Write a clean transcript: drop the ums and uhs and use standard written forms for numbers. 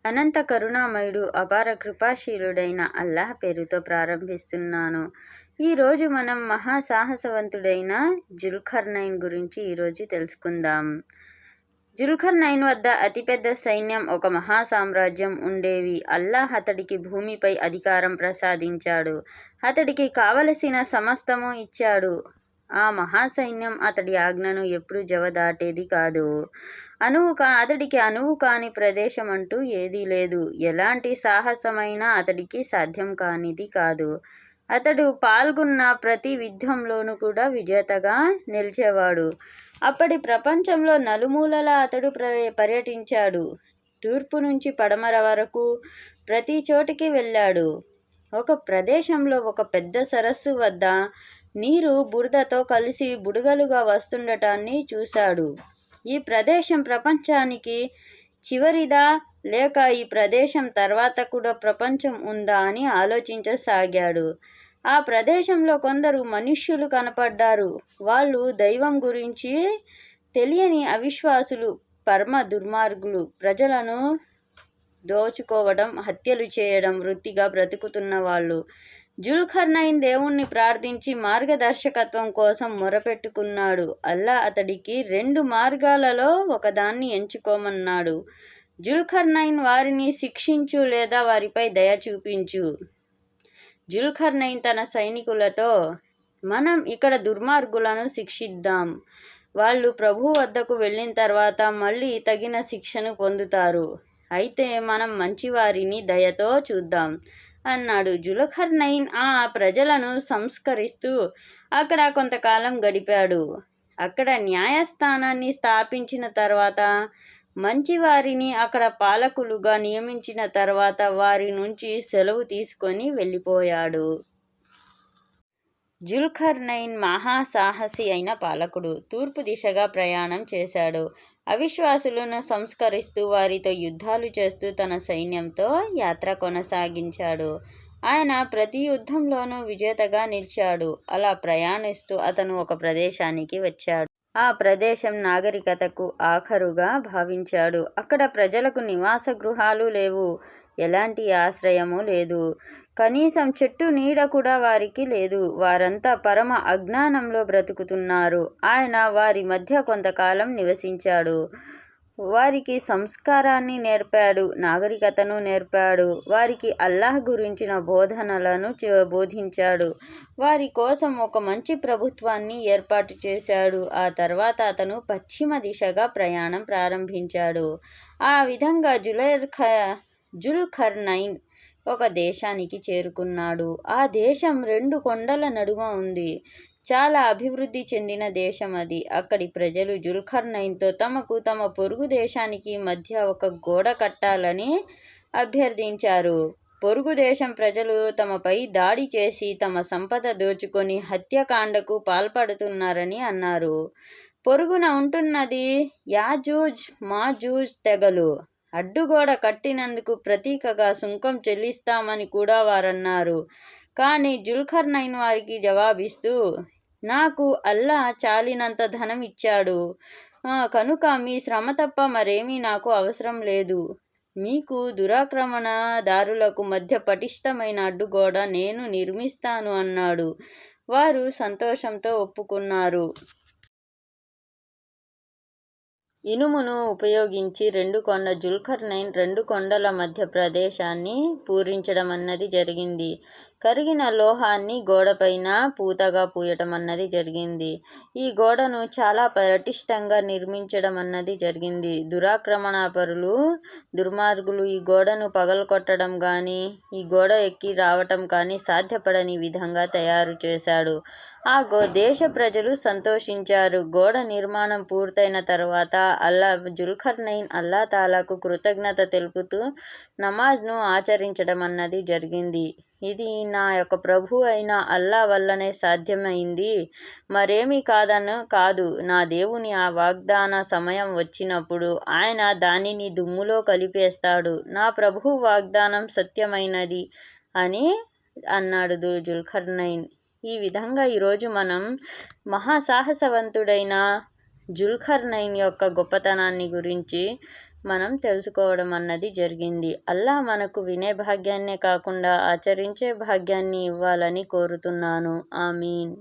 అనంత కరుణామయుడు అపార కృపాశీలుడైన అల్లాహ్ పేరుతో ప్రారంభిస్తున్నాను. ఈరోజు మనం మహాసాహసవంతుడైన జుల్కర్నైన్ గురించి ఈరోజు తెలుసుకుందాం. జుల్కర్నైన్ వద్ద అతిపెద్ద సైన్యం, ఒక మహాసామ్రాజ్యం ఉండేవి. అల్లాహ్ అతడికి భూమిపై అధికారం ప్రసాదించాడు. అతడికి కావలసిన సమస్తము ఇచ్చాడు. ఆ మహాసైన్యం అతడి ఆజ్ఞను ఎప్పుడు జవదాటేది కాదు. అతడికి అనువు కాని ప్రదేశం అంటూ ఏదీ లేదు. ఎలాంటి సాహసమైనా అతడికి సాధ్యం కానిది కాదు. అతడు పాల్గొన్న ప్రతి యుద్ధంలోనూ కూడా విజేతగా నిలిచేవాడు. అప్పటి ప్రపంచంలో నలుమూలలా అతడు పర్యటించాడు. తూర్పు నుంచి పడమర వరకు ప్రతి చోటికి వెళ్ళాడు. ఒక ప్రదేశంలో ఒక పెద్ద సరస్సు వద్ద నీరు బురదతో కలిసి బుడగలుగా వస్తుండటాన్ని చూశాడు. ఈ ప్రదేశం ప్రపంచానికి చివరిదా, లేక ఈ ప్రదేశం తర్వాత కూడా ప్రపంచం ఉందా అని ఆలోచించసాగాడు. ఆ ప్రదేశంలో కొందరు మనుష్యులు కనపడ్డారు. వాళ్ళు దైవం గురించి తెలియని అవిశ్వాసులు, పరమ దుర్మార్గులు. ప్రజలను దోచుకోవడం, హత్యలు చేయడం వృత్తిగా బ్రతుకుతున్న వాళ్ళు. జుల్కర్నైన్ దేవుణ్ణి ప్రార్థించి మార్గదర్శకత్వం కోసం మొరపెట్టుకున్నాడు. అల్లాహ్ అతడికి 2 మార్గాలలో ఒకదాన్ని ఎంచుకోమన్నాడు. జుల్కర్నైన్, వారిని శిక్షించు లేదా వారిపై దయ చూపించు. జుల్కర్నైన్ తన సైనికులతో, మనం ఇక్కడ దుర్మార్గులను శిక్షిద్దాం. వాళ్ళు ప్రభు వద్దకు వెళ్ళిన తర్వాత మళ్ళీ తగిన శిక్షను పొందుతారు. అయితే మనం మంచివారిని దయతో చూద్దాం అన్నాడు. జుల్కర్నైన్ ఆ ప్రజలను సంస్కరిస్తూ అక్కడ కొంతకాలం గడిపాడు. అక్కడ న్యాయస్థానాన్ని స్థాపించిన తర్వాత, మంచివారిని అక్కడ పాలకులుగా నియమించిన తర్వాత వారి నుంచి సెలవు తీసుకొని వెళ్ళిపోయాడు. జుల్కర్నైన్ మహాసాహసి అయిన పాలకుడు. తూర్పు దిశగా ప్రయాణం చేశాడు. అవిశ్వాసులను సంస్కరిస్తూ వారితో యుద్ధాలు చేస్తూ తన సైన్యంతో యాత్ర కొనసాగించాడు. ఆయన ప్రతి యుద్ధంలోనూ విజేతగా నిలిచాడు. అలా ప్రయాణిస్తూ అతను ఒక ప్రదేశానికి వచ్చాడు. ఆ ప్రదేశం నాగరికతకు ఆఖరుగా భావించాడు. అక్కడ ప్రజలకు నివాస గృహాలు లేవు, ఎలాంటి ఆశ్రయము లేదు, కనీసం చెట్టు నీడ కూడా వారికి లేదు. వారంతా పరమ అజ్ఞానంలో బ్రతుకుతున్నారు. ఆయన వారి మధ్య కొంతకాలం నివసించాడు. వారికి సంస్కారాన్ని నేర్పాడు, నాగరికతను నేర్పాడు. వారికి అల్లాహ్ గురించిన బోధనలను బోధించాడు. వారి కోసం ఒక మంచి ప్రభుత్వాన్ని ఏర్పాటు చేశాడు. ఆ తర్వాత అతను పశ్చిమ దిశగా ప్రయాణం ప్రారంభించాడు. ఆ విధంగా జుల్కర్నైన్ ఒక దేశానికి చేరుకున్నాడు. ఆ దేశం 2 కొండల నడుమ ఉంది. చాలా అభివృద్ధి చెందిన దేశం అది. అక్కడి ప్రజలు జుల్కర్నైన్తో తమకు తమ పొరుగు దేశానికి మధ్య ఒక గోడ కట్టాలని అభ్యర్థించారు. పొరుగు దేశం ప్రజలు తమపై దాడి చేసి తమ సంపద దోచుకొని హత్యాకాండకు పాల్పడుతున్నారని అన్నారు. పొరుగున ఉంటున్నది యాజూజ్ మాజూజ్ తెగలు. అడ్డుగోడ కట్టినందుకు ప్రతీకగా సుంకం చెల్లిస్తామని కూడా వారన్నారు. కానీ జుల్కర్నైన్ వారికి జవాబిస్తూ, నాకు అల్లాహ్ చాలినంత ధనం ఇచ్చాడు కనుక మీ శ్రమ తప్ప మరేమీ నాకు అవసరం లేదు. మీకు దురాక్రమణదారులకు మధ్య పటిష్టమైన అడ్డుగోడ నేను నిర్మిస్తాను అన్నాడు. వారు సంతోషంతో ఒప్పుకున్నారు. ఇనుమును ఉపయోగించి 2 కొండ జుల్కర్నైన్ 2 కొండల మధ్య ప్రదేశాన్ని పూరించడం అన్నది జరిగింది. కరిగిన లోహాన్ని గోడపైన పూతగా పూయటం అన్నది జరిగింది. ఈ గోడను చాలా పటిష్టంగా నిర్మించడం అన్నది జరిగింది. దురాక్రమణపరులు, దుర్మార్గులు ఈ గోడను పగలగొట్టడం కానీ, ఈ గోడ ఎక్కి రావటం కానీ సాధ్యపడని విధంగా తయారు చేశాడు. ఆ దేశ ప్రజలు సంతోషించారు. గోడ నిర్మాణం పూర్తయిన తర్వాత జుల్కర్నైన్ అల్లా తాలాకు కృతజ్ఞత తెలుపుతూ నమాజ్ను ఆచరించడం అన్నది జరిగింది. ఇది నా యొక్క ప్రభు అయిన అల్లా వల్లనే సాధ్యమైంది, మరేమీ కాదు. నా దేవుని ఆ వాగ్దాన సమయం వచ్చినప్పుడు ఆయన దానిని దుమ్ములో కలిపేస్తాడు. నా ప్రభు వాగ్దానం సత్యమైనది అని అన్నాడు జుల్కర్నైన్. ఈ విధంగా ఈరోజు మనం మహాసాహసవంతుడైన జుల్కర్నైన్ యొక్క గొప్పతనాన్ని గురించి మనం తెలుసుకోవడం అన్నది జరిగింది. అల్లా మనకు వినే భాగ్యాన్నే కాకుండా ఆచరించే భాగ్యాన్ని ఇవ్వాలని కోరుతున్నాను. ఆమీన్.